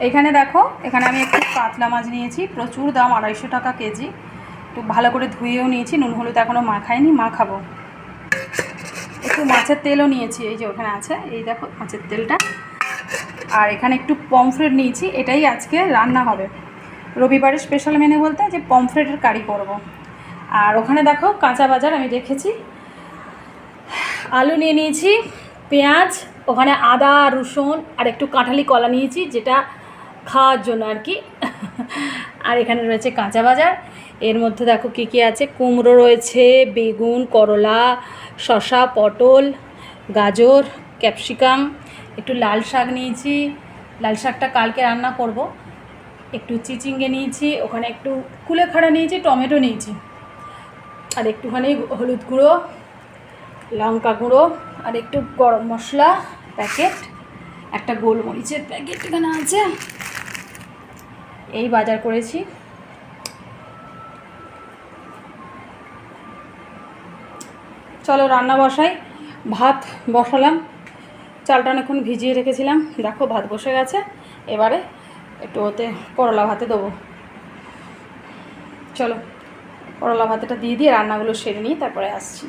এখানে দেখো, এখানে আমি একটু কাতলা মাছ নিয়েছি, প্রচুর দাম, 250 টাকা কেজি। একটু ভালো করে ধুয়েও নিয়েছি, নুন হলুদ এখনও মাখাইনি, মাখাবো। একটু মাছের তেলও নিয়েছি, এই যে ওখানে আছে, এই দেখো মাছের তেলটা। আর এখানে একটু পমফ্রেট নিয়েছি, এটাই আজকে রান্না হবে। রবিবারের স্পেশাল মেনু বলতে যে পমফ্রেটের কারি করব। আর ওখানে দেখো কাঁচা বাজার আমি রেখেছি, আলু নিয়ে নিয়েছি, পেঁয়াজ, ওখানে আদা রসুন আর একটু কাঁঠালি কলা নিয়েছি, যেটা খাওয়ার জন্য আর কি। আর এখানে রয়েছে কাঁচা বাজার। এর মধ্যে দেখো কী কী আছে, কুমড়ো রয়েছে, বেগুন, করলা, শসা, পটল, গাজর, ক্যাপসিকাম, একটু লাল শাক নিয়েছি, লাল শাকটা কালকে রান্না করব। একটু চিচিঙ্গে নিয়েছি, ওখানে একটু কুলেখাড়া নিয়েছি, টমেটো নিয়েছি, আর একটুখানি হলুদ গুঁড়ো, লঙ্কা গুঁড়ো, আর একটু গরম মশলা প্যাকেট, একটা গোলমরিচের প্যাকেট এখানে আছে। এই বাজার করেছি। চলো রান্না বসাই। ভাত বসালাম, চালটা অনেকক্ষণ ভিজিয়ে রেখেছিলাম, দেখো ভাত বসে গেছে। এবারে একটু ওতে করলা ভাতে দেবো। চলো করলা ভাতেটা দিয়ে রান্নাগুলো সেরে নিই, তারপরে আসছি।